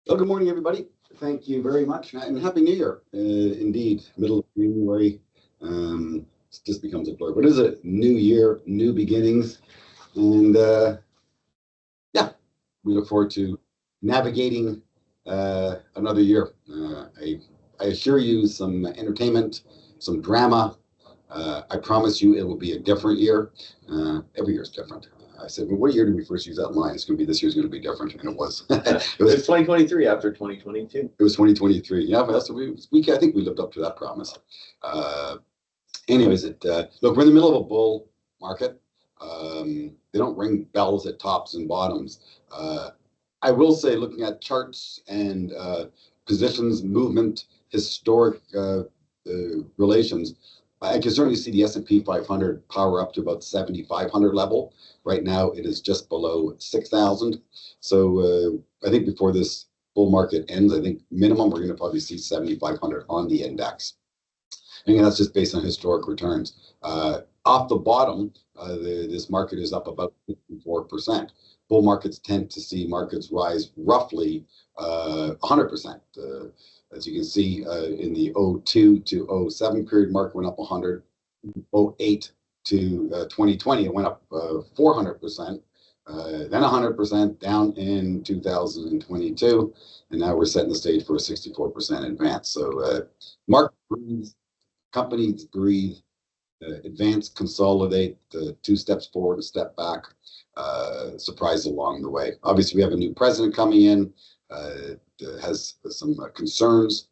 Well, good morning, everybody. Thank you very much, and Happy New Year. Indeed, middle of January, it just becomes a blur. But it is a new year, new beginnings, and yeah, we look forward to navigating another year. I assure you some entertainment, some drama. I promise you it will be a different year. Every year is different. I said, well, what year did we first use that line? It's going to be this year's going to be different, and it was. It was 2023 after 2022. It was 2023. Yeah, that's I think we lived up to that promise. Anyways, look, we're in the middle of a bull market. They don't ring bells at tops and bottoms. I will say, looking at charts and positions, movement, historic relations, I can certainly see the S&P 500 power up to about 7,500 level. Right now, it is just below 6,000. So I think before this bull market ends, I think minimum we're going to probably see 7,500 on the index. And that's just based on historic returns. Off the bottom, this market is up about 54%. Bull markets tend to see markets rise roughly 100%. As you can see, in the 02 to 07 period, market went up 100. 08 to 2020, it went up 400%. Then 100% down in 2022, and now we're setting the stage for a 64% advance. So market breathes, companies breathe, advance, consolidate, two steps forward, a step back, surprise along the way. Obviously, we have a new president coming in, has some concerns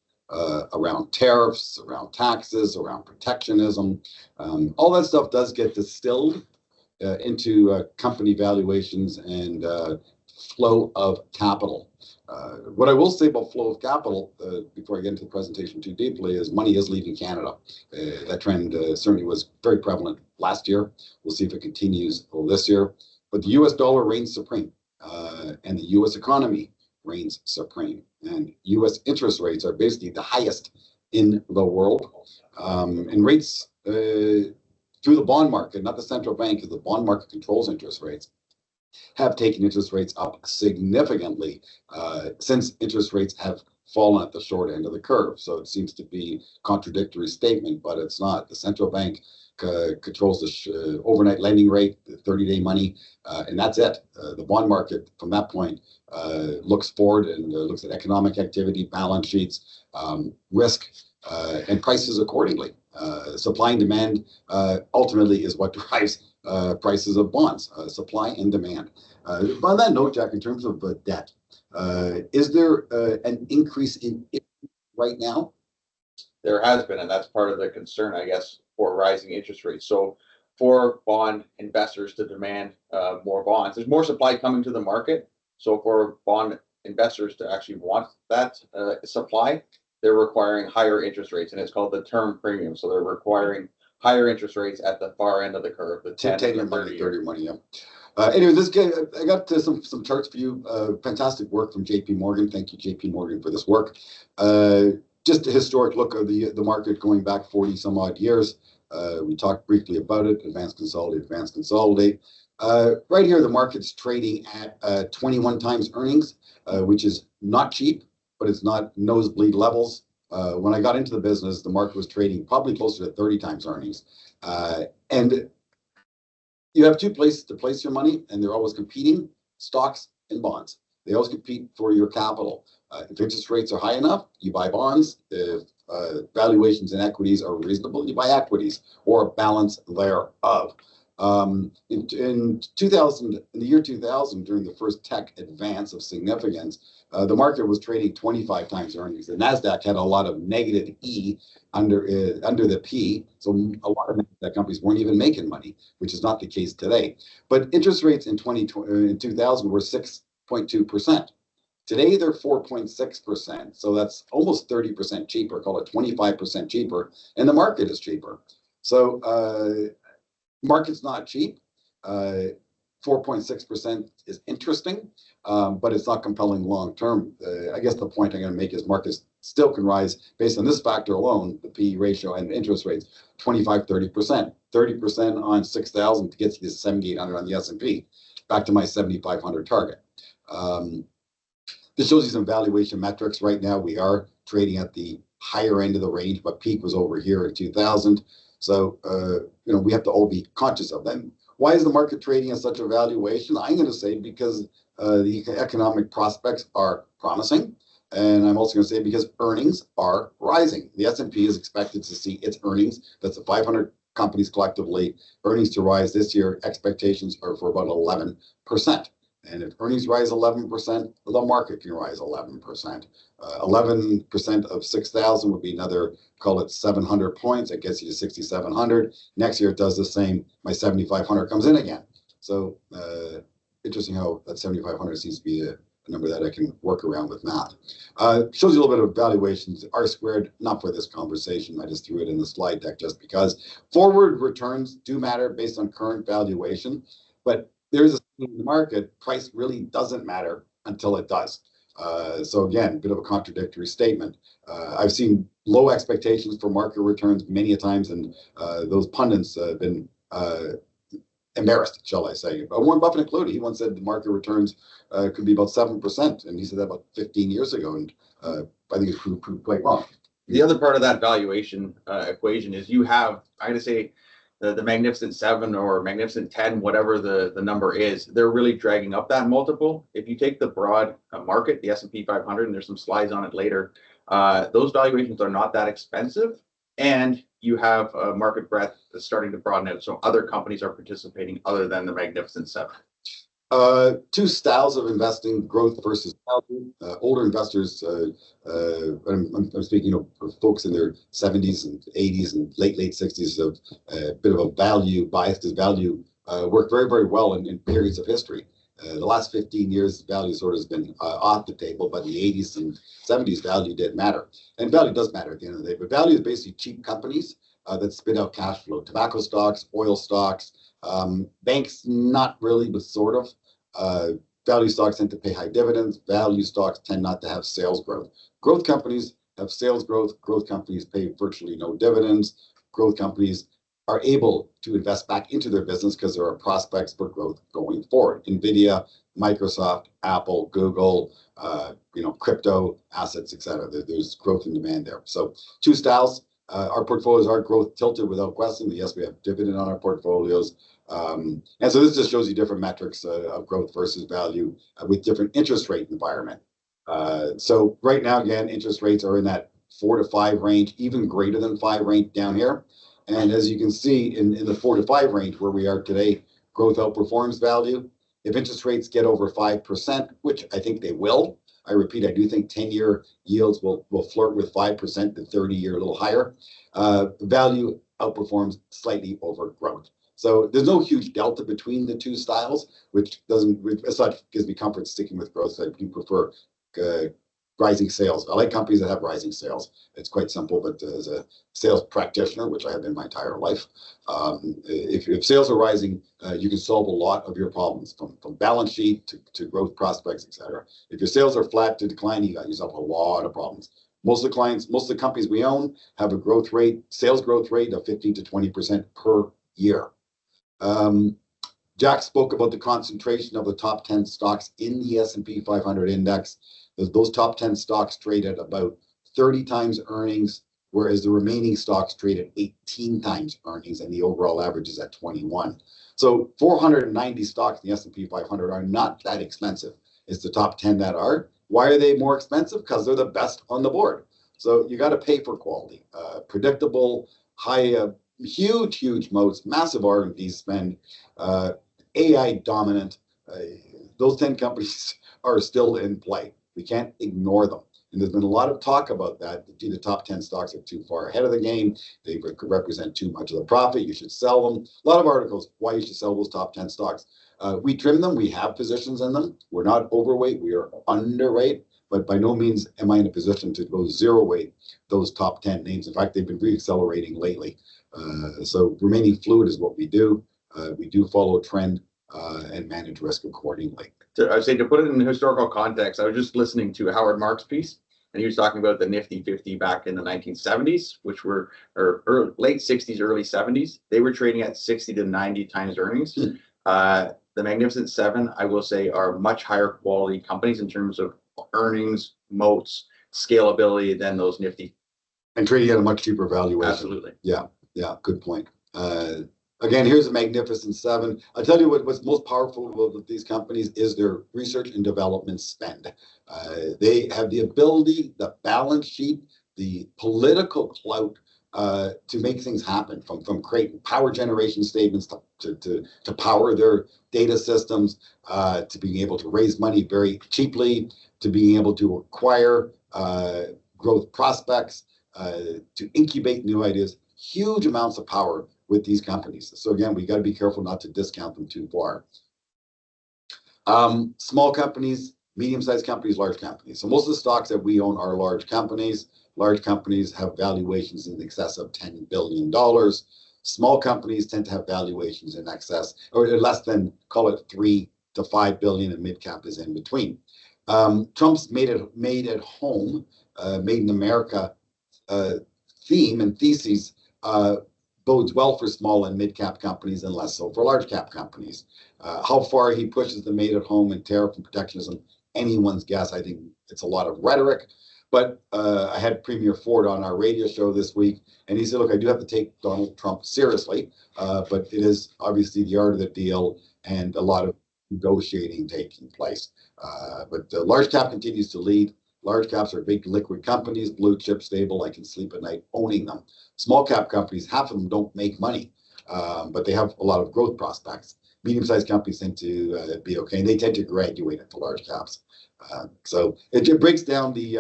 around tariffs, around taxes, around protectionism. All that stuff does get distilled into company valuations and flow of capital. What I will say about flow of capital, before I get into the presentation too deeply, is money is leaving Canada. That trend certainly was very prevalent last year. We'll see if it continues this year. But the US dollar reigns supreme, and the US economy reigns supreme. And US interest rates are basically the highest in the world. And rates through the bond market, not the central bank, because the bond market controls interest rates, have taken interest rates up significantly since interest rates have fallen at the short end of the curve. So it seems to be a contradictory statement, but it's not. The central bank controls the overnight lending rate, the 30-day money, and that's it. The bond market, from that point, looks forward and looks at economic activity, balance sheets, risk, and prices accordingly. Supply and demand ultimately is what drives prices of bonds, supply and demand. On that note, Jack, in terms of debt, is there an increase in it right now? There has been, and that's part of the concern, I guess, for rising interest rates. So for bond investors to demand more bonds, there's more supply coming to the market. So for bond investors to actually want that supply, they're requiring higher interest rates, and it's called the term premium. So they're requiring higher interest rates at the far end of the curve, the 10-year money, 30-year money, yeah. Anyway, I got some charts for you. Fantastic work from JP Morgan. Thank you, JP Morgan, for this work. Just a historic look of the market going back 40 some odd years. We talked briefly about it, advance, consolidate. Right here, the market's trading at 21 times earnings, which is not cheap, but it's not nosebleed levels. When I got into the business, the market was trading probably closer to 30 times earnings. And you have two places to place your money, and they're always competing, stocks and bonds. They always compete for your capital. If interest rates are high enough, you buy bonds. If valuations in equities are reasonable, you buy equities, or a balance thereof. In the year 2000, during the first tech advance of significance, the market was trading 25 times earnings. The Nasdaq had a lot of negative E under the P, so a lot of Nasdaq companies weren't even making money, which is not the case today. But interest rates in 2000 were 6.2%. Today they're 4.6%, so that's almost 30% cheaper. Call it 25% cheaper, and the market is cheaper. So market's not cheap. 4.6% is interesting, but it's not compelling long term. I guess the point I'm going to make is markets still can rise based on this factor alone, the P ratio and interest rates, 25, 30%. 30% on 6,000 to get you to 7,800 on the S&P. Back to my 7,500 target. This shows you some valuation metrics. Right now, we are trading at the higher end of the range, but peak was over here in 2000. So, we have to all be conscious of that. Why is the market trading at such a valuation? I'm going to say because the economic prospects are promising. And I'm also going to say because earnings are rising. The S&P is expected to see its earnings, that's the 500 companies collectively, earnings to rise this year. Expectations are for about 11%. And if earnings rise 11%, the market can rise 11%. 11% of 6,000 would be another, call it 700 points. That gets you to 6,700. Next year it does the same. My 7,500 comes in again. So interesting how that 7,500 seems to be a number that I can work around with math. Shows you a little bit of valuations. R squared, not for this conversation. I just threw it in the slide deck just because. Forward returns do matter based on current valuation, but there's a in the market, price really doesn't matter until it does. So again, a bit of a contradictory statement. I've seen low expectations for market returns many a times, and those pundits have been embarrassed, shall I say. Warren Buffett included. He once said the market returns could be about 7%, and he said that about 15 years ago, and I think it's proved quite wrong. The other part of that valuation equation is you have, I gotta say, the Magnificent Seven or Magnificent 10, whatever the number is, they're really dragging up that multiple. If you take the broad market, the S&P 500, and there's some slides on it later, those valuations are not that expensive, and you have market breadth that's starting to broaden out. So other companies are participating other than the Magnificent Seven. Two styles of investing: growth versus value. Older investors, I'm speaking of folks in their 70s and 80s and late 60s, of a bit of a value bias, because value worked very, very well in periods of history. The last 15 years, value sort of has been off the table, but in the 80s and 70s, value did matter. And value does matter at the end of the day, but value is basically cheap companies that spit out cash flow. Tobacco stocks, oil stocks, banks, not really, but sort of. Value stocks tend to pay high dividends. Value stocks tend not to have sales growth. Growth companies have sales growth. Growth companies pay virtually no dividends. Growth companies are able to invest back into their business because there are prospects for growth going forward. NVIDIA, Microsoft, Apple, Google, crypto assets, etc. There's growth and demand there. So two styles. Our portfolios are growth tilted without question. Yes, we have dividend on our portfolios. And so this just shows you different metrics of growth versus value with different interest rate environment. So right now, again, interest rates are in that 4 to 5 range, even greater than 5 range down here. And as you can see in the 4 to 5 range where we are today, growth outperforms value. If interest rates get over 5%, which I think they will, I repeat, I do think 10-year yields will flirt with 5%, the 30-year a little higher. Value outperforms slightly over growth. So there's no huge delta between the two styles, which as such gives me comfort sticking with growth. I do prefer rising sales. I like companies that have rising sales. It's quite simple, but as a sales practitioner, which I have been my entire life, if sales are rising, you can solve a lot of your problems from balance sheet to growth prospects, etc. If your sales are flat to declining, you got yourself a lot of problems. Most of the companies we own have a sales growth rate of 15 to 20% per year. Jack spoke about the concentration of the top 10 stocks in the S&P 500 index. Those top 10 stocks trade at about 30 times earnings, whereas the remaining stocks trade at 18 times earnings, and the overall average is at 21. So 490 stocks in the S&P 500 are not that expensive. It's the top 10 that are. Why are they more expensive? Because they're the best on the board. So you got to pay for quality, predictable, high, huge moats, massive R&D spend, AI dominant. Those 10 companies are still in play. We can't ignore them. And there's been a lot of talk about that. The top 10 stocks are too far ahead of the game. They represent too much of the profit. You should sell them. A lot of articles why you should sell those top 10 stocks. We trim them. We have positions in them. We're not overweight. We are underweight. But by no means am I in a position to go zero weight those top 10 names. In fact, they've been re-accelerating lately. So remaining fluid is what we do. We do follow trend and manage risk accordingly. I would say, to put it in historical context, I was just listening to Howard Marks' piece, and he was talking about the Nifty 50 back in the 1970s, which were late 60s, early 70s. They were trading at 60 to 90 times earnings. The Magnificent Seven, I will say, are much higher quality companies in terms of earnings, moats, scalability than those nifty. And trading at a much cheaper valuation. Absolutely. Yeah, good point. Again, here's a Magnificent Seven. I'll tell you what's most powerful with these companies is their research and development spend. They have the ability, the balance sheet, the political clout to make things happen, from creating power generation statements to power their data systems, to being able to raise money very cheaply, to being able to acquire growth prospects, to incubate new ideas. Huge amounts of power with these companies. So again, we got to be careful not to discount them too far. Small companies, medium-sized companies, large companies. So most of the stocks that we own are large companies. Large companies have valuations in excess of $10 billion. Small companies tend to have valuations in excess or less than, call it 3 to 5 billion, and mid-cap is in between. Trump's made at home, made in America theme and theses bodes well for small and mid-cap companies and less so for large cap companies. How far he pushes the made at home and tariff and protectionism, anyone's guess. I think it's a lot of rhetoric. But I had Premier Ford on our radio show this week, and he said, look, I do have to take Donald Trump seriously, but it is obviously the art of the deal and a lot of negotiating taking place. But the large cap continues to lead. Large caps are big liquid companies, blue chip, stable. I can sleep at night owning them. Small cap companies, half of them don't make money, but they have a lot of growth prospects. Medium-sized companies tend to be okay, and they tend to graduate into large caps. So it breaks down the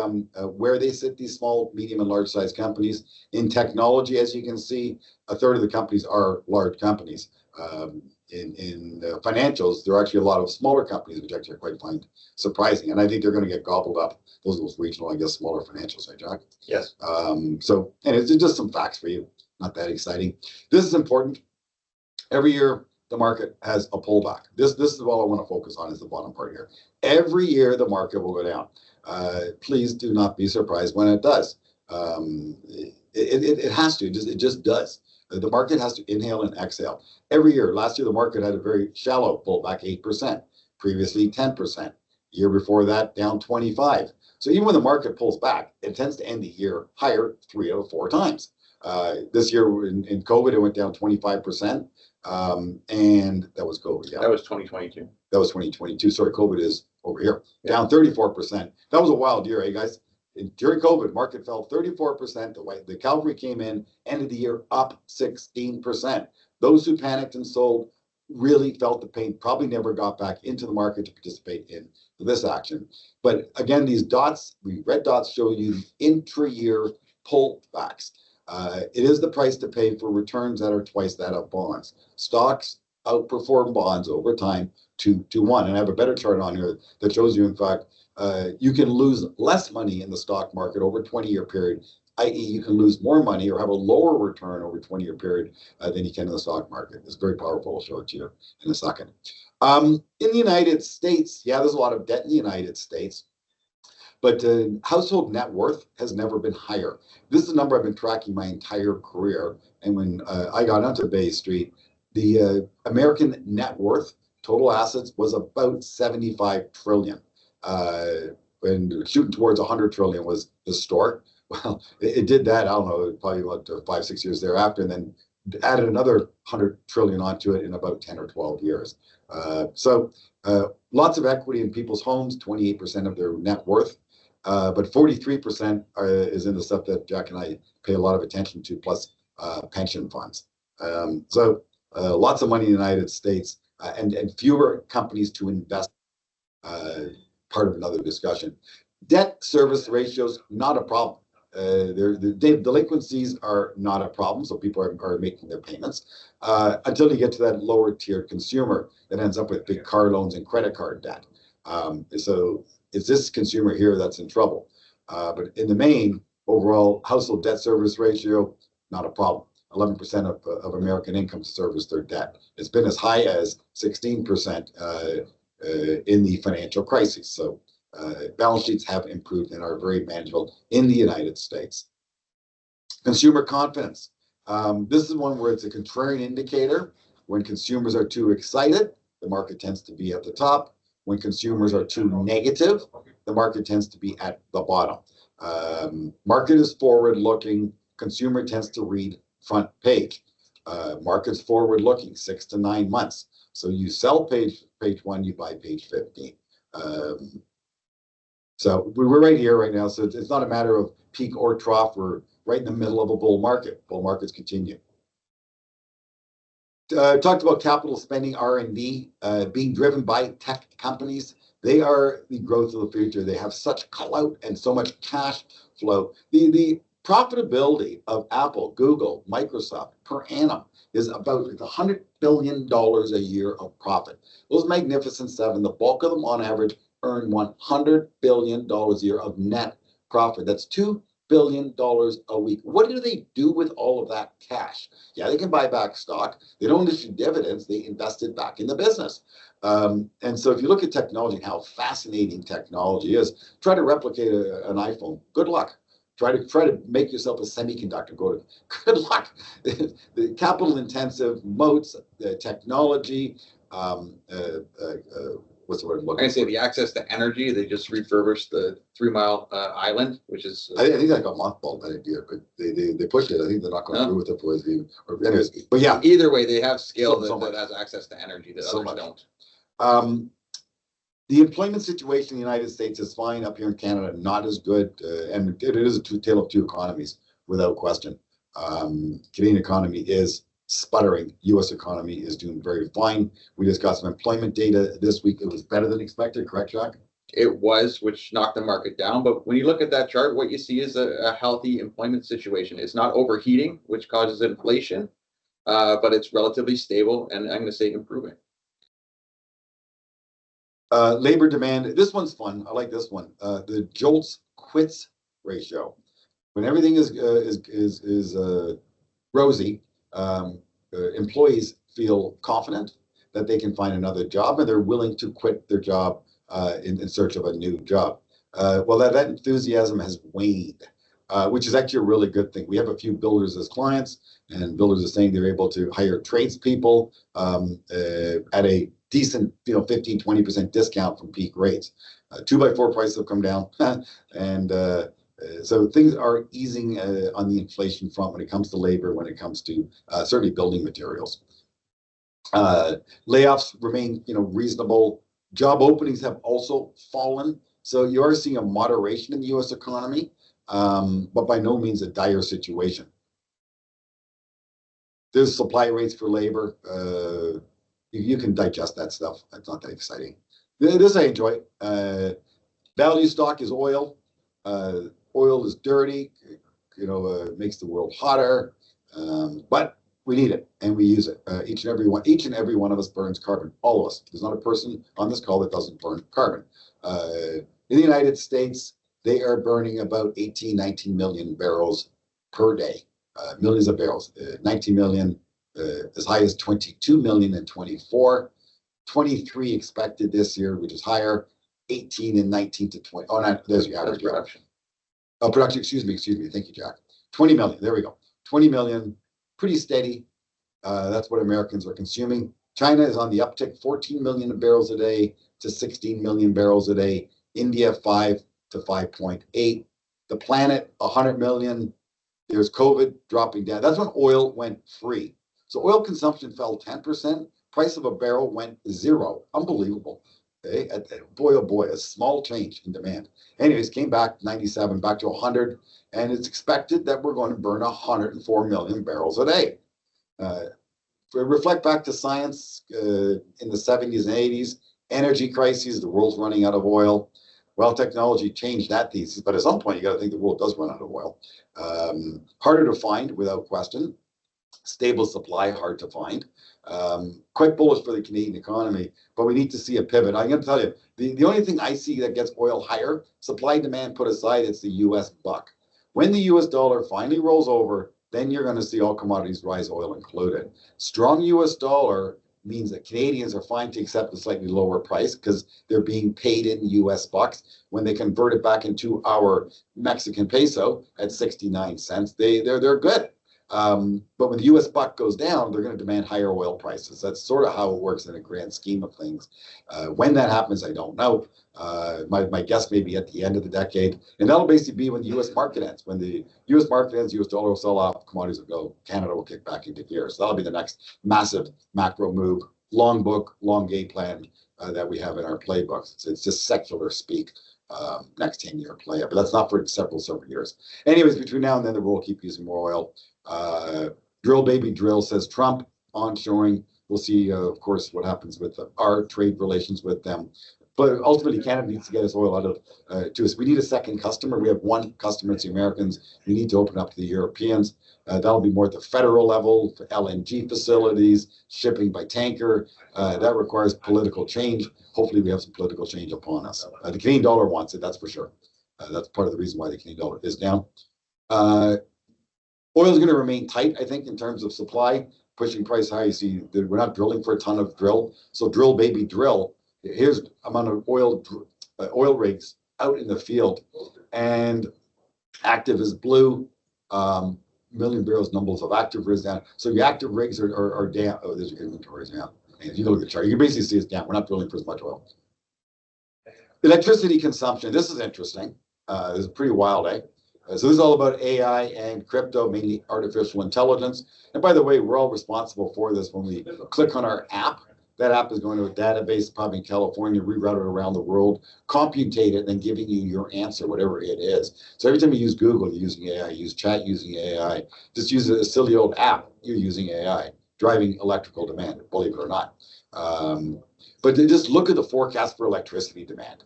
where they sit, these small, medium, and large-sized companies. In technology, as you can see, a third of the companies are large companies. In financials, there are actually a lot of smaller companies, which actually I quite find surprising. And I think they're going to get gobbled up. Those are those regional, I guess, smaller financials, right, Jack? Yes. So, and it's just some facts for you. Not that exciting. This is important. Every year, the market has a pullback. This is what I want to focus on, is the bottom part here. Every year, the market will go down. Please do not be surprised when it does. It has to. It just does. The market has to inhale and exhale. Every year, last year, the market had a very shallow pullback, 8%. Previously, 10%. Year before that, down 25%. So even when the market pulls back, it tends to end the year higher 3 out of 4 times. This year in COVID, it went down 25%. And that was COVID. Yeah. That was 2022. That was 2022. Sorry, COVID is over here. Yeah. Down 34%. That was a wild year, eh, guys? During COVID, market fell 34%. The cavalry came in, ended the year up 16%. Those who panicked and sold really felt the pain, probably never got back into the market to participate in this action. But again, these dots, the red dots, show you the intra-year pullbacks. It is the price to pay for returns that are twice that of bonds. Stocks outperform bonds over time 2-1. And I have a better chart on here that shows you, in fact, you can lose less money in the stock market over a 20-year period, i.e. you can lose more money or have a lower return over a 20-year period than you can in the stock market. It's very powerful. I'll show it to you in a second. In the United States, yeah, there's a lot of debt in the United States, but household net worth has never been higher. This is a number I've been tracking my entire career. And when I got onto Bay Street, the American net worth, total assets, was about 75 trillion. And shooting towards 100 trillion was historic. Well, it did that, I don't know, probably about 5-6 years thereafter, and then added another 100 trillion onto it in about 10 or 12 years. So lots of equity in people's homes, 28% of their net worth, but 43% is in the stuff that Jack and I pay a lot of attention to, plus pension funds. So lots of money in the United States, and fewer companies to invest. Part of another discussion. Debt service ratios, not a problem. The delinquencies are not a problem, so people are making their payments until you get to that lower tier consumer that ends up with big car loans and credit card debt. So it's this consumer here that's in trouble. But in the main, overall household debt service ratio, not a problem. 11% of American income service their debt. It's been as high as 16% in the financial crisis. So balance sheets have improved and are very manageable in the United States. Consumer confidence. This is one where it's a contrarian indicator. When consumers are too excited, the market tends to be at the top. When consumers are too negative, the market tends to be at the bottom. Market is forward-looking. Consumer tends to read front page. Market's forward-looking, 6 to 9 months. So you sell page 1, you buy page 15. So we're right here right now. So it's not a matter of peak or trough. We're right in the middle of a bull market. Bull markets continue. Talked about capital spending, R&D, being driven by tech companies. They are the growth of the future. They have such clout and so much cash flow. The profitability of Apple, Google, Microsoft per annum is about $100 billion a year of profit. Those Magnificent Seven, the bulk of them on average, earn $100 billion a year of net profit. That's $2 billion a week. What do they do with all of that cash? Yeah, they can buy back stock. They don't issue dividends. They invest it back in the business. And so if you look at technology and how fascinating technology is, try to replicate an iPhone. Good luck. Try to make yourself a semiconductor. Good luck. The capital intensive moats, the technology, what's the word I'm looking I say the access to energy. They just refurbished the 3 Mile Island, which is. I think that got mothballed that idea, but they pushed it. I think they're not going through with it for the. Or anyways, but yeah. Either way, they have scale that has access to energy that others don't. The employment situation in the United States is fine. Up here in Canada, not as good, and it is a tale of two economies without question. Canadian economy is sputtering. U.S. economy is doing very fine. We just got some employment data this week. It was better than expected, correct, Jack? It was, which knocked the market down. But when you look at that chart, what you see is a healthy employment situation. It's not overheating, which causes inflation, but it's relatively stable, and I'm going to say improving. Labor demand. This one's fun. I like this one. The JOLTS quits ratio. When everything is rosy, employees feel confident that they can find another job, and they're willing to quit their job in search of a new job. Well, that enthusiasm has waned, which is actually a really good thing. We have a few builders as clients, and builders are saying they're able to hire tradespeople at a decent, 15, 20% discount from peak rates. 2x4 prices have come down, and so things are easing on the inflation front when it comes to labor, when it comes to certainly building materials. Layoffs remain, reasonable. Job openings have also fallen, so you are seeing a moderation in the U.S. economy, but by no means a dire situation. There's supply rates for labor. You can digest that stuff. It's not that exciting. This I enjoy. Value stock is oil. Oil is dirty. Makes the world hotter. But we need it and we use it. Each and every one of us burns carbon. All of us. There's not a person on this call that doesn't burn carbon. In the United States, they are burning about 18, 19 million barrels per day. Millions of barrels. 19 million. As high as 22 million in 24, 23 expected this year, which is higher, 18 and 19 to 20. Oh, no, there's your average production. Oh, production, excuse me. Thank you, Jack. 20 million, there we go. 20 million, pretty steady. That's what Americans are consuming. China is on the uptick, 14 million barrels a day to 16 million barrels a day. India, 5 to 5.8. The planet, 100 million. There's COVID dropping down. That's when oil went free. So oil consumption fell 10%. Price of a barrel went 0. Unbelievable. Okay? Boy, oh boy, a small change in demand. Anyways, came back 97, back to 100. And it's expected that we're going to burn 104 million barrels a day. Reflect back to science in the 70s and 80s. Energy crises, the world's running out of oil. Well, technology changed that thesis. But at some point, you got to think the world does run out of oil. Harder to find, without question. Stable supply, hard to find. Quite bullish for the Canadian economy, but we need to see a pivot. I'm going to tell you, the only thing I see that gets oil higher, supply demand put aside, it's the U.S. buck. When the U.S. dollar finally rolls over, then you're going to see all commodities rise, oil included. Strong U.S. dollar means that Canadians are fine to accept a slightly lower price because they're being paid in U.S. bucks. When they convert it back into our Mexican peso at 69 cents, they're good. But when the U.S. buck goes down, they're going to demand higher oil prices. That's sort of how it works in a grand scheme of things. When that happens, I don't know. My guess may be at the end of the decade, and that'll basically be when the U.S. market ends. When the U.S. market ends, U.S. dollar will sell off, commodities will go, Canada will kick back into gear. So that'll be the next massive macro move, long book, long game plan that we have in our playbooks. It's just secular speak. Next 10-year play, but that's not for several years. Anyways, between now and then, the world will keep using more oil. Drill, baby, drill, says Trump. Onshoring. We'll see, of course, what happens with our trade relations with them. But ultimately, Canada needs to get its oil out of to us. We need a second customer. We have one customer, it's the Americans. We need to open up to the Europeans. That'll be more at the federal level, for LNG facilities, shipping by tanker. That requires political change. Hopefully, we have some political change upon us. The Canadian dollar wants it, that's for sure. That's part of the reason why the Canadian dollar is down. Oil is going to remain tight, I think, in terms of supply, pushing price high. You see, we're not drilling for a ton of drill. So drill, baby, drill. Here's amount of oil rigs out in the field, and active is blue. Million barrels numbers of active rigs down. So your active rigs are down. Oh, there's your inventories now. And if you look at the chart, you can basically see it's down. We're not drilling for as much oil. Electricity consumption. This is interesting. This is pretty wild, eh? So this is all about AI and crypto, mainly artificial intelligence. And by the way, we're all responsible for this. When we click on our app, that app is going to a database, probably in California, reroute it around the world, computate it, and then giving you your answer, whatever it is. So every time you use Google, you're using AI. You use chat using AI. Just use a silly old app, you're using AI. Driving electrical demand, believe it or not. But just look at the forecast for electricity demand.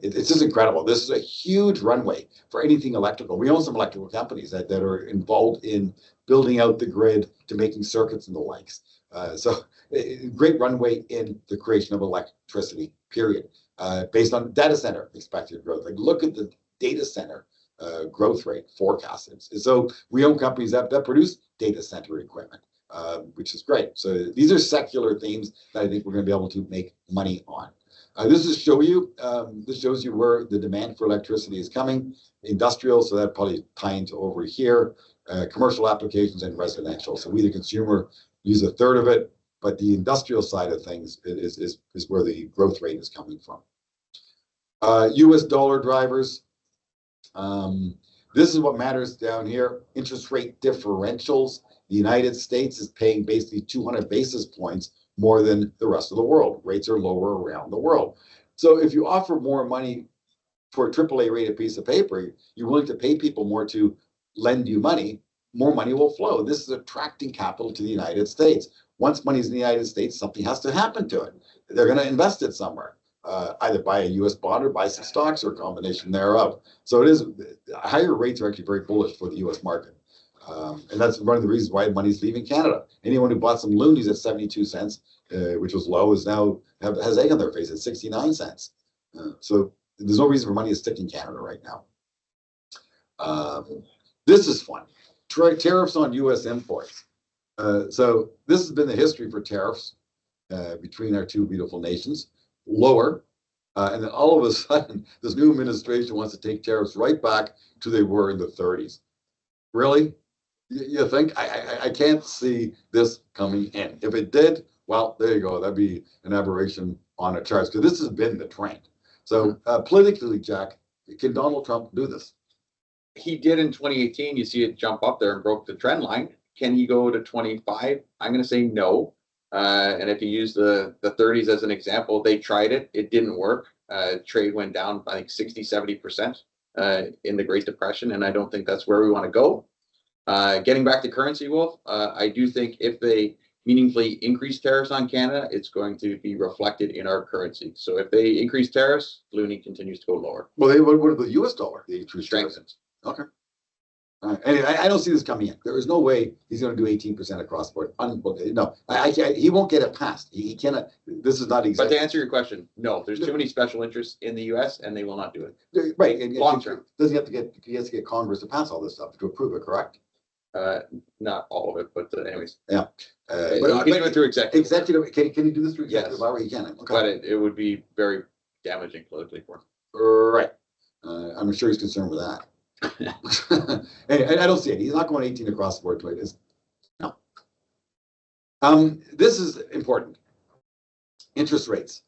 It's just incredible. This is a huge runway for anything electrical. We own some electrical companies that are involved in building out the grid to making circuits and the likes. So great runway in the creation of electricity, period. Based on data center expected growth. Like look at the data center growth rate forecasted. So we own companies that produce data center equipment, which is great. So these are secular themes that I think we're going to be able to make money on. This shows you where the demand for electricity is coming. Industrial, so that probably tie into over here. Commercial applications and residential. So we, the consumer, use a third of it, but the industrial side of things is where the growth rate is coming from. U.S. dollar drivers. This is what matters down here. Interest rate differentials. The United States is paying basically 200 basis points more than the rest of the world. Rates are lower around the world. So if you offer more money for a AAA rated piece of paper, you're willing to pay people more to lend you money, more money will flow. This is attracting capital to the United States. Once money's in the United States, something has to happen to it. They're going to invest it somewhere, either buy a U.S. bond or buy some stocks or a combination thereof. So it is, higher rates are actually very bullish for the U.S. market. And that's one of the reasons why money's leaving Canada. Anyone who bought some loonies at 72 cents, which was low, is now has egg on their face at 69 cents. So there's no reason for money to stick in Canada right now. This is fun. Tariffs on U.S. imports. So this has been the history for tariffs between our two beautiful nations. Lower. And then all of a sudden, this new administration wants to take tariffs right back to they were in the 30s. Really? You think? I can't see this coming in. If it did, well, there you go. That'd be an aberration on a chart, because this has been the trend. So politically, Jack, can Donald Trump do this? He did in 2018. You see it jump up there and broke the trend line. Can he go to 25? I'm going to say no. And if you use the 30s as an example, they tried it. It didn't work. Trade went down, I think, 60-70% in the Great Depression. And I don't think that's where we want to go. Getting back to currency, Wolf, I do think if they meaningfully increase tariffs on Canada, it's going to be reflected in our currency. So if they increase tariffs, loonie continues to go lower. Well, what about the U.S. dollar? The strengthens. Okay. All right. Anyway, I don't see this coming in. There is no way he's going to do 18% across the board. No, he won't get it passed. He cannot. This is not exactly. But to answer your question, no, there's too many special interests in the U.S. and they will not do it. Right. And long term. Does he have to get? He has to get Congress to pass all this stuff to approve it, correct? Not all of it, but anyways. Yeah. But he can do it through executive. Executive. Can he do this through executive? Yes. He can. Okay. But it would be very damaging politically for him. Right. I'm sure he's concerned with that. And I don't see it. He's not going 18 across the board to it. No. This is important. Interest rates.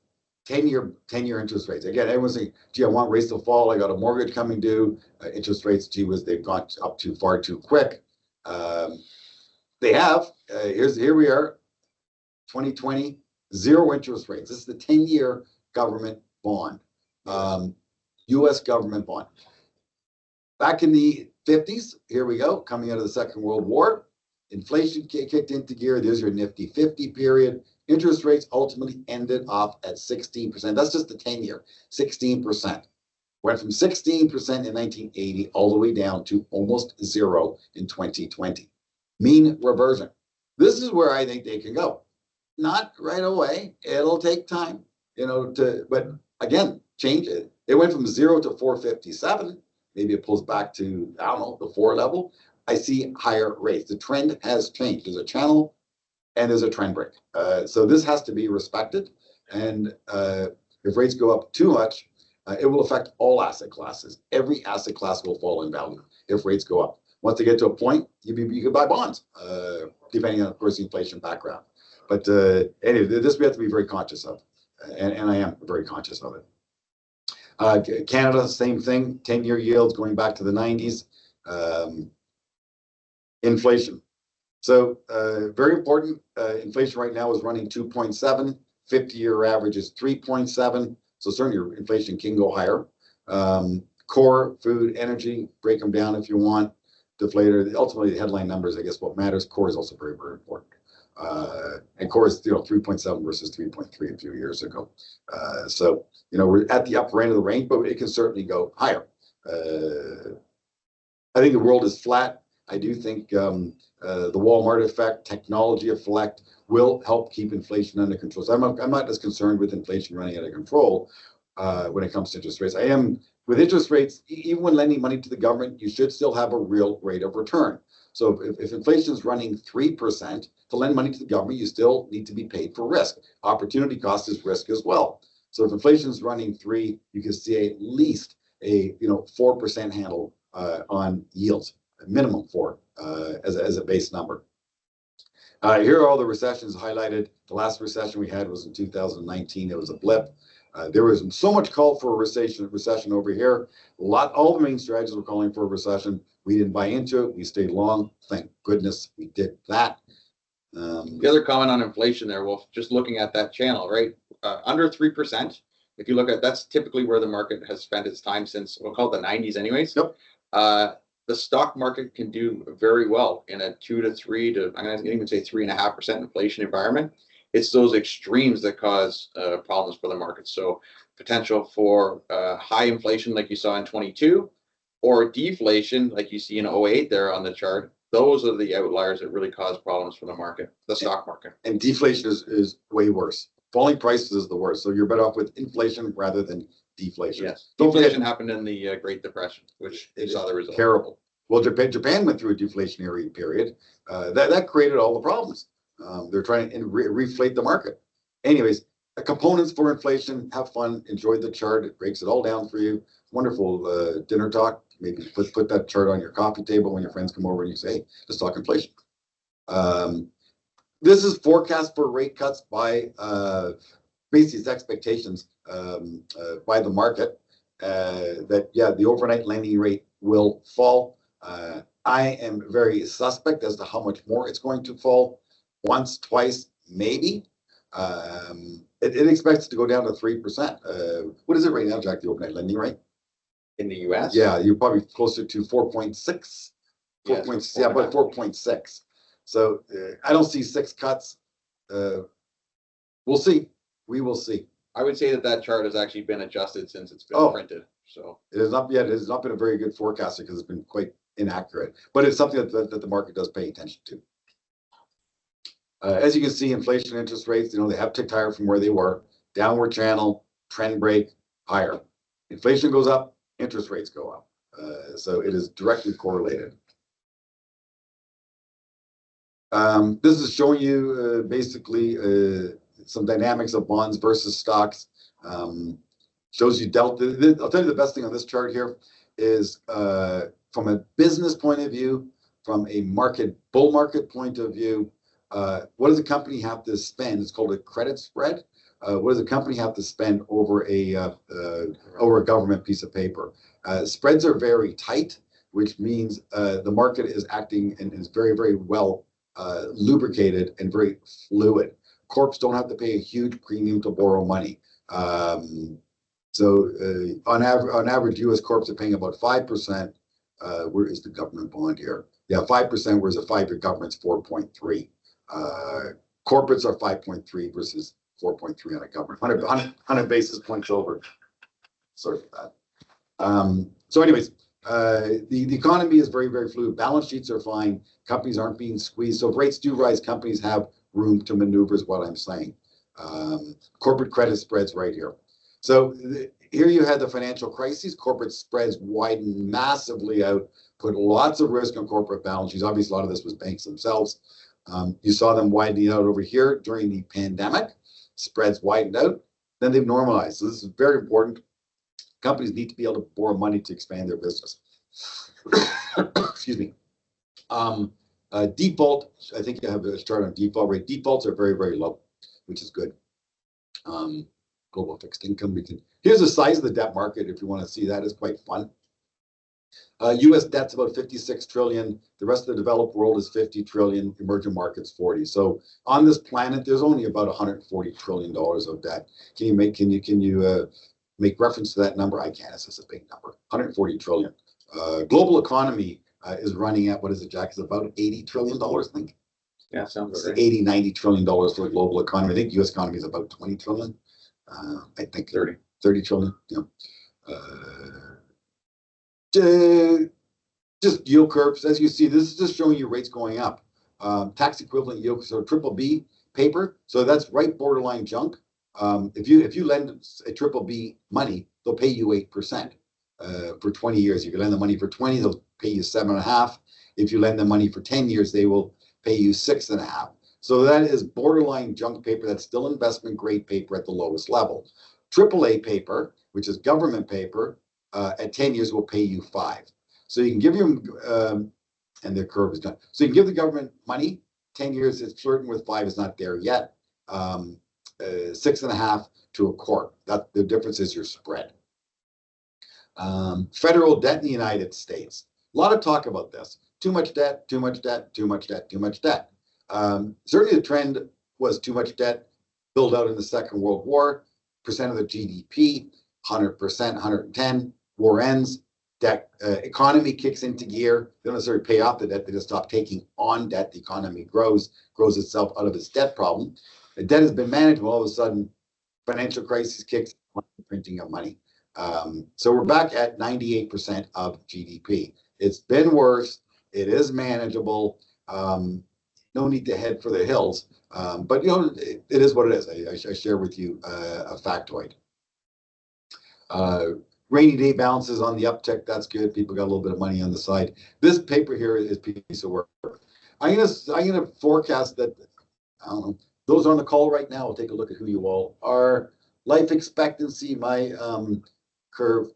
10-year interest rates. Again, everyone's saying, gee, I want rates to fall. I got a mortgage coming due. Interest rates, gee whiz, they've gone up too far too quick. They have. Here we are, 2020, zero interest rates. This is the 10-year government bond, U.S. government bond. Back in the 50s, here we go, coming out of the Second World War, inflation kicked into gear. There's your nifty 50 period. Interest rates ultimately ended off at 16%. That's just the 10-year, 16%. Went from 16% in 1980 all the way down to almost zero in 2020. Mean reversion. This is where I think they can go. Not right away. It'll take time, but again, change it. It went from 0 to 457. Maybe it pulls back to, I don't know, the 4 level. I see higher rates. The trend has changed. There's a channel and there's a trend break. So this has to be respected. And if rates go up too much, it will affect all asset classes. Every asset class will fall in value if rates go up. Once they get to a point, you can buy bonds, depending on, of course, the inflation background. But anyway, this we have to be very conscious of, and I am very conscious of it. Canada, same thing, 10-year yields going back to the 90s. Inflation. So very important, inflation right now is running 2.7, 50-year average is 3.7, so certainly your inflation can go higher. Core, food, energy, break them down if you want. Deflator, ultimately the headline numbers, I guess what matters. Core is also very, very important. And core is 3.7 versus 3.3 a few years ago. So we're at the upper end of the range, but it can certainly go higher. I think the world is flat. I do think the Walmart effect, technology effect will help keep inflation under control. So I'm not as concerned with inflation running out of control when it comes to interest rates. I am with interest rates, even when lending money to the government, you should still have a real rate of return. So if inflation is running 3%, to lend money to the government, you still need to be paid for risk. Opportunity cost is risk as well. So if inflation is running 3, you can see at least a 4% handle on yields, a minimum 4 as a base number. Here are all the recessions highlighted. The last recession we had was in 2019. It was a blip. There was so much call for a recession over here. All the main strategies were calling for a recession. We didn't buy into it. We stayed long. Thank goodness we did that. The other comment on inflation there, Wolf, just looking at that channel, right? Under 3%, if you look at, that's typically where the market has spent its time since, we'll call it the 90s anyways. Yep. The stock market can do very well in a 2 to 3 to, I'm going to even say 3.5% inflation environment. It's those extremes that cause problems for the market. So potential for high inflation like you saw in 22, or deflation like you see in 08 there on the chart. Those are the outliers that really cause problems for the market, the stock market. And deflation is way worse. Falling prices is the worst. So you're better off with inflation rather than deflation. Yes, deflation happened in the Great Depression, which is other result. Terrible. Well, Japan went through a deflationary period. That created all the problems. They're trying to reflate the market. Anyways, components for inflation. Have fun. Enjoy the chart. It breaks it all down for you. Wonderful dinner talk. Maybe put that chart on your coffee table when your friends come over and you say, hey, let's talk inflation. This is forecast for rate cuts by basically expectations by the market that, the overnight lending rate will fall. I am very suspect as to how much more it's going to fall. Once, twice, maybe. It expects to go down to 3%. What is it right now, Jack, the overnight lending rate? In the US? Yeah, you're probably closer to 4.6. 4.6, yeah, about 4.6. So I don't see 6 cuts. We'll see. We will see. I would say that chart has actually been adjusted since it's been printed. So it has not yet. It has not been a very good forecaster because it's been quite inaccurate. But it's something that the market does pay attention to. As you can see, inflation interest rates, they have ticked higher from where they were. Downward channel, trend break, higher. Inflation goes up, interest rates go up. So it is directly correlated. This is showing you basically some dynamics of bonds versus stocks. Shows you delta. I'll tell you the best thing on this chart here is from a business point of view, from a bull market point of view, what does a company have to spend? It's called a credit spread. What does a company have to spend over a government piece of paper? Spreads are very tight, which means the market is acting and is very, very well lubricated and very fluid. Corps don't have to pay a huge premium to borrow money. So on average, U.S. corps are paying about 5%. Where is the government bond here? Yeah, 5%, whereas a 5-year government's 4.3. Corporates are 5.3 versus 4.3 on a government, 100 basis points over. Sorry for that. So anyways, the economy is very, very fluid. Balance sheets are fine. Companies aren't being squeezed. So if rates do rise, companies have room to maneuver is what I'm saying. Corporate credit spreads right here. So here you had the financial crisis. Corporate spreads widened massively out, put lots of risk on corporate balance sheets. Obviously, a lot of this was banks themselves. You saw them widening out over here during the pandemic. Spreads widened out. Then they've normalized. So this is very important. Companies need to be able to borrow money to expand their business. Excuse me. Default, I think you have a chart on default rate. Defaults are very, very low, which is good. Global fixed income. Here's the size of the debt market. If you want to see that, it's quite fun. U.S. debt's about 56 trillion. The rest of the developed world is 50 trillion. Emerging markets 40. So on this planet, there's only about 140 trillion dollars of debt. Can you make reference to that number? I can. It's just a big number. 140 trillion. Global economy is running at, what is it, Jack? It's about 80 trillion dollars, I think. Yeah, sounds right. 80, 90 trillion dollars for the global economy. I think U.S. economy is about 20 trillion. I think 30 trillion. Yeah. Just yield curves. As you see, this is just showing you rates going up. Tax equivalent yield, so triple B paper. So that's right borderline junk. If you lend a triple B money, they'll pay you 8% for 20 years. If you lend the money for 20, they'll pay you 7.5. If you lend the money for 10 years, they will pay you 6.5. So that is borderline junk paper. That's still investment grade paper at the lowest level. AAA paper, which is government paper, at 10 years will pay you 5. So you can give them, and the curve is done. So you can give the government money, 10 years, it's flirting with 5, is not there yet. 6.5 to a corp. That the difference is your spread. Federal debt in the United States. A lot of talk about this. Too much debt, too much debt, too much debt, too much debt. Certainly the trend was too much debt built out in the Second World War. Percent of the GDP, 100%, 110. War ends. Debt economy kicks into gear. They don't necessarily pay off the debt. They just stop taking on debt. The economy grows itself out of its debt problem. The debt has been managed. Well, all of a sudden, financial crisis kicks in, printing of money. So we're back at 98% of GDP. It's been worse. It is manageable. No need to head for the hills. But, it is what it is. I share with you a factoid. Rainy day balances on the uptick. That's good. People got a little bit of money on the side. This paper here is a piece of work. I'm gonna forecast that, I don't know, those on the call right now, we'll take a look at who you all are. Life expectancy, my curve.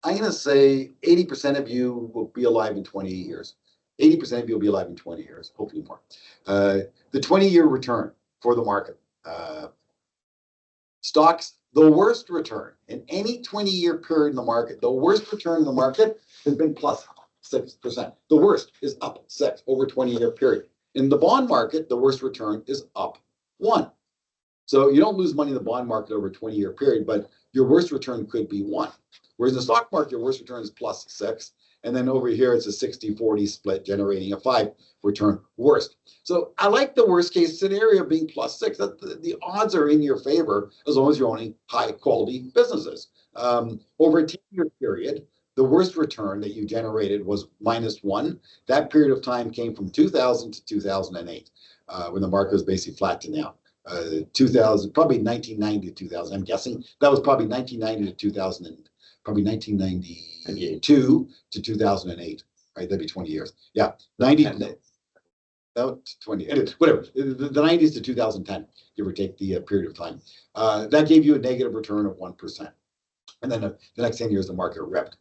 I'm gonna say 80% of you will be alive in 20 years. 80% of you will be alive in 20 years, hopefully more. The 20-year return for the market. Stocks, the worst return in any 20-year period in the market, the worst return in the market has been plus 6%. The worst is up 6 over 20-year period. In the bond market, the worst return is up 1. So you don't lose money in the bond market over a 20-year period, but your worst return could be 1. Whereas in the stock market, your worst return is plus 6. And then over here, it's a 60-40 split, generating a 5 return worst. So I like the worst case scenario being plus 6. The odds are in your favor as long as you're owning high quality businesses. Over a 10-year period, the worst return that you generated was -1. That period of time came from 2000 to 2008, when the market was basically flat to now. 2000, probably 1990 to 2000, I'm guessing. That was probably 1990 to 2000, probably 1992 to 2008, right? That'd be 20 years. Yeah, 90, no, 20, whatever. The 90s to 2010, give or take the period of time. That gave you a negative return of 1%. and then the next 10 years the market ripped.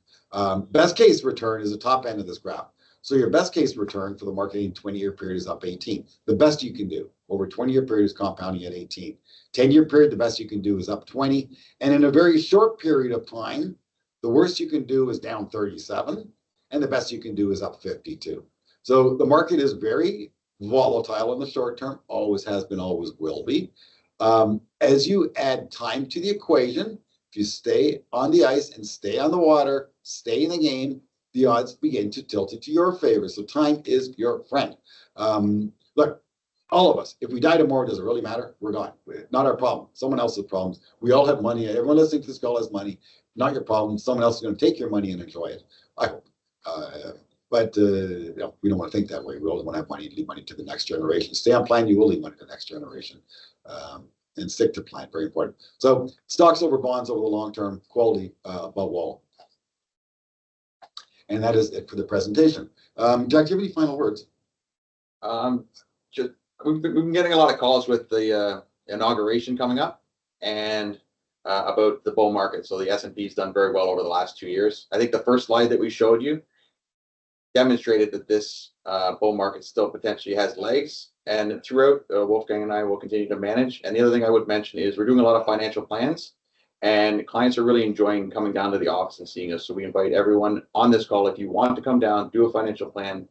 Best case return is the top end of this graph. So your best case return for the market in 20-year period is up 18. The best you can do over 20-year period is compounding at 18. 10-year period, the best you can do is up 20. And in a very short period of time, the worst you can do is down 37, and the best you can do is up 52. So the market is very volatile in the short term, always has been, always will be. As you add time to the equation, if you stay on the ice and stay on the water, stay in the game, the odds begin to tilt it to your favor. So time is your friend. Look, all of us, if we die tomorrow, does it really matter? We're gone. Not our problem. Someone else's problems. We all have money. Everyone listening to this call has money. Not your problem. Someone else is going to take your money and enjoy it. I hope. But you know, we don't want to think that way. We always want to have money and leave money to the next generation. Stay on plan, you will leave money to the next generation. And stick to plan, very important. So stocks over bonds over the long term, quality above all. And that is it for the presentation. Jack, do you have any final words? We've been getting a lot of calls with the inauguration coming up and about the bull market. So the S&P's done very well over the last 2 years. I think the first slide that we showed you demonstrated that this bull market still potentially has legs. And throughout, Wolfgang and I will continue to manage. And the other thing I would mention is we're doing a lot of financial plans, and clients are really enjoying coming down to the office and seeing us. So we invite everyone on this call, if you want to come down, do a financial plan,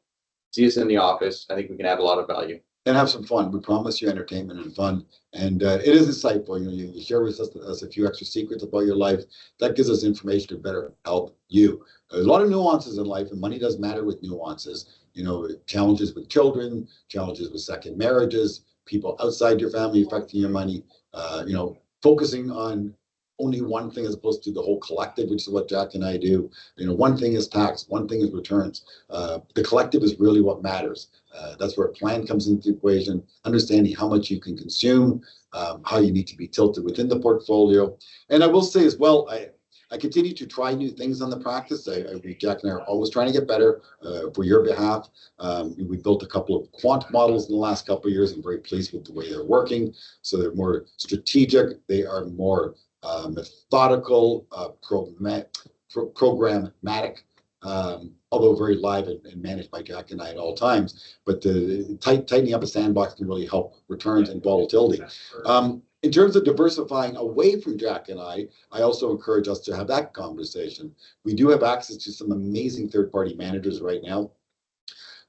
see us in the office. I think we can add a lot of value. And have some fun. We promise you entertainment and fun. And it is insightful. You know, you share with us a few extra secrets about your life. That gives us information to better help you. There's a lot of nuances in life, and money does matter with nuances. You know, challenges with children, challenges with second marriages, people outside your family affecting your money, you know, focusing on only one thing as opposed to the whole collective, which is what Jack and I do. You know, one thing is tax, one thing is returns. The collective is really what matters. That's where a plan comes into the equation, understanding how much you can consume, how you need to be tilted within the portfolio. And I will say as well, I continue to try new things on the practice. Jack and I are always trying to get better for your behalf. We built a couple of quant models in the last couple of years. I'm very pleased with the way they're working. So they're more strategic. They are more methodical, programmatic, although very live and managed by Jack and I at all times. But the tightening up a sandbox can really help returns and volatility. In terms of diversifying away from Jack and I also encourage us to have that conversation. We do have access to some amazing third-party managers right now.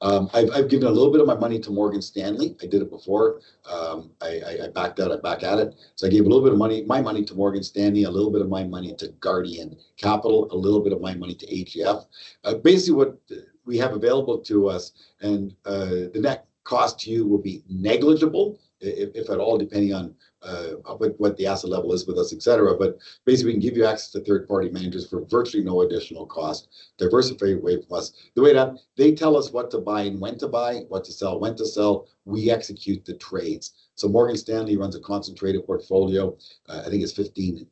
I've given a little bit of my money to Morgan Stanley. I did it before. I backed out. I'm back at it. So I gave a little bit of my money to Morgan Stanley, a little bit of my money to Guardian Capital, a little bit of my money to AGF. Basically, what we have available to us, and the net cost to you will be negligible, if at all, depending on what the asset level is with us, et cetera. But basically, we can give you access to third-party managers for virtually no additional cost. Diversify away from us. The way that they tell us what to buy and when to buy, what to sell, when to sell, we execute the trades. So Morgan Stanley runs a concentrated portfolio. I think it's 15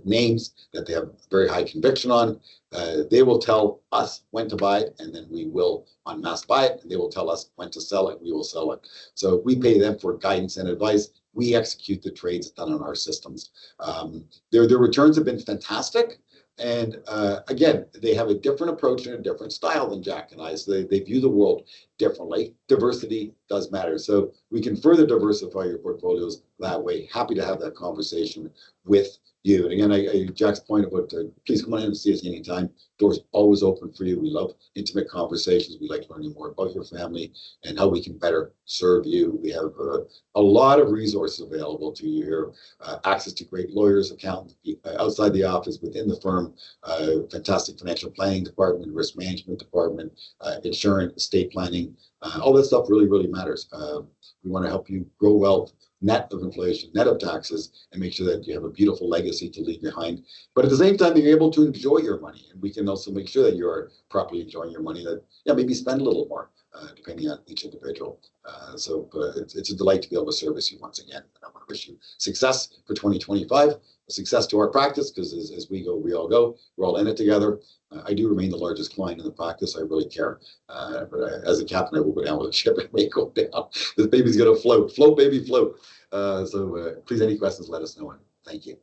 names that they have very high conviction on. They will tell us when to buy it, and then we will en masse buy it. And they will tell us when to sell it, we will sell it. So we pay them for guidance and advice. We execute the trades done on our systems. Their returns have been fantastic. And again, they have a different approach and a different style than Jack and I. So they view the world differently. Diversity does matter. So we can further diversify your portfolios that way. Happy to have that conversation with you. And again, Jack's point about please come on in and see us anytime. Doors always open for you. We love intimate conversations. We like learning more about your family and how we can better serve you. We have a lot of resources available to you here. Access to great lawyers, accountants outside the office, within the firm, fantastic financial planning department, risk management department, insurance, estate planning. All that stuff really, really matters. We want to help you grow wealth, net of inflation, net of taxes, and make sure that you have a beautiful legacy to leave behind. But at the same time, being able to enjoy your money. And we can also make sure that you are properly enjoying your money, that maybe spend a little more, depending on each individual. So it's a delight to be able to service you once again. I want to wish you success for 2025, success to our practice, because as we go, we all go. We're all in it together. I do remain the largest client in the practice. I really care. But as a captain, I will go down with a ship. It may go down. This baby's going to float. Float, baby, float. So please, any questions, let us know. And thank you.